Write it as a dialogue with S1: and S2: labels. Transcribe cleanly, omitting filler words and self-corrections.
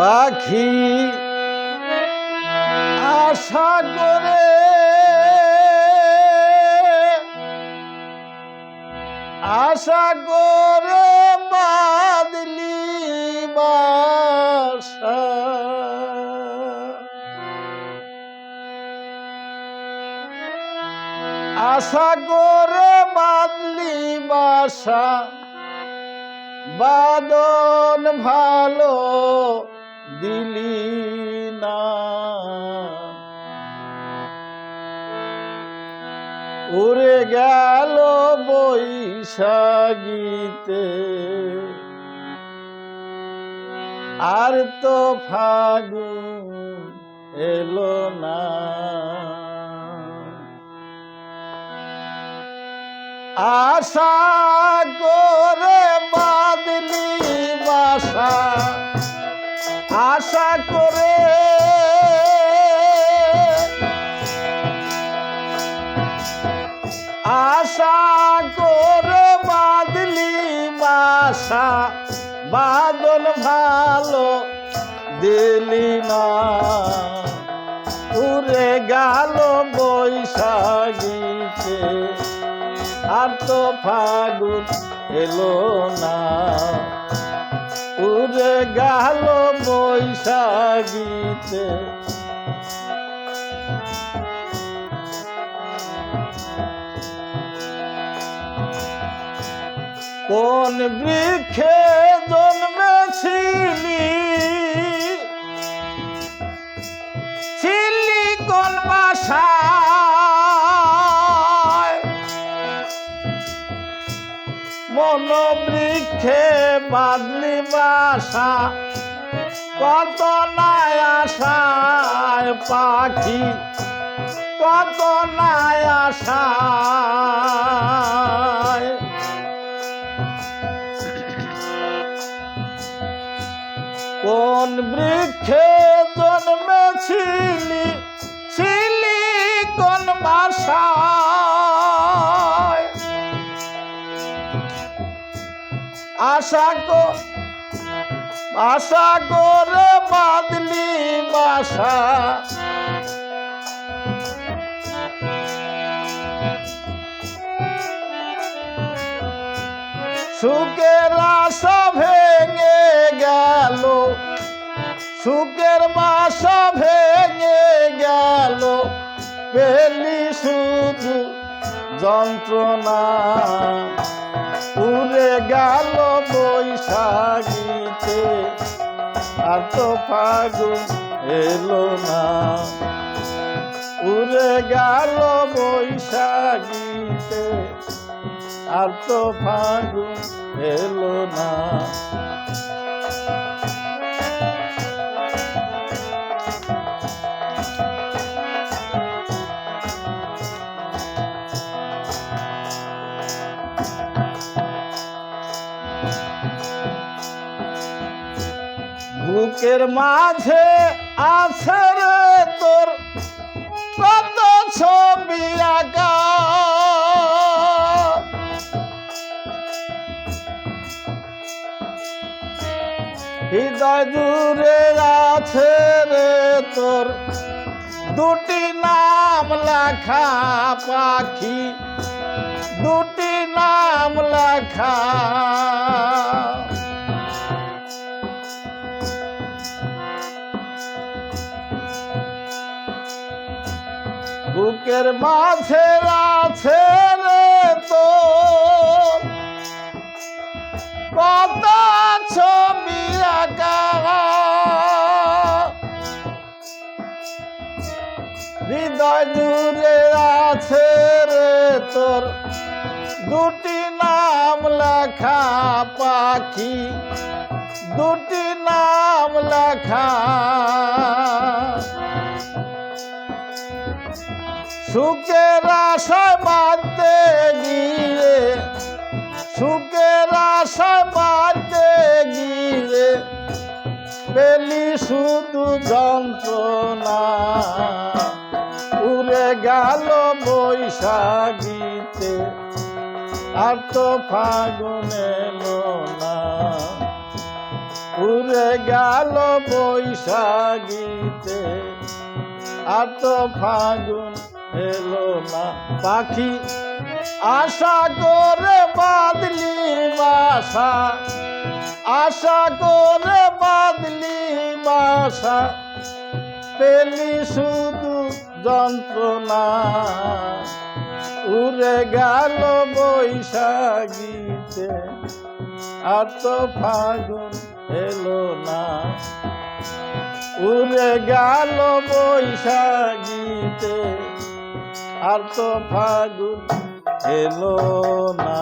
S1: পাখি আশা করে বাঁধলি বাসা, আশা করে বাঁধলি বাসা, বাদন ভালো দিলি না। উড়ে গেল বৈশাখীতে, আর তো ফাগুন এলো না। আশা করে বাঁধলি বাসা, আশা করে বাঁধলি বাসা, বাদল ভালো দিলি না। উড়ে গেল বৈশাখীতে, আর তো ফাগুন এলো না। উড়ে গেল বৈশাখীতে, কোন বৃক্ষে জন্মেছিলি, ছিলি কোন বাসায়, মন বৃক্ষে বাঁধলি বাসা, কত নাই আশায় পাখি, কত নাই আশায়। কোন বৃক্ষে জন্মেছিলি, ছিলি কোন বাসায়, আশা করে বাঁধলি বাসা, সুখের আশা ভেঙে গেল, সুখের বাসা ভেঙে গেল, পেলি শুধু যন্ত্রণা। উড়ে গেল বৈশাখীতে, আর তো ফাগুন এলো না। উড়ে গেল বৈশাখীতে, আর তো ফাগুন এলো না। বুকের মাঝে আছে রে তোর কত ছবি আঁকা, হৃদয় জুড়ে আছে রে তোর দুটি নাম লেখা পাখি, দুটি নাম লেখা। বুকের মাঝে আছে রে তোর কত ছবি আঁকা, হৃদয় জুড়ে আছে রে তোর দুটি নাম লেখা পাখি, দুটি নাম লেখা। সুখের আশায় বাঁধতে গিয়ে, সুখের আশায় বাঁধতে গিয়ে, পেলি শুধু যন্ত্রণা। উড়ে গেল বৈশাখীতে, আর তো ফাগুন এলো না। উড়ে গেল বৈশাখীতে আর তো ফাগুন এলো না। পাখি আশা করে বাদলি বাসা, আশা করে বাদলি বাসা, পেলি শুধু যন্ত্রণা। উড়ে গেল বৈশাখীতে আর তো ফাগুন এলো না। উড়ে গেল বৈশাখীতে আর তো ফাগুন এলো না।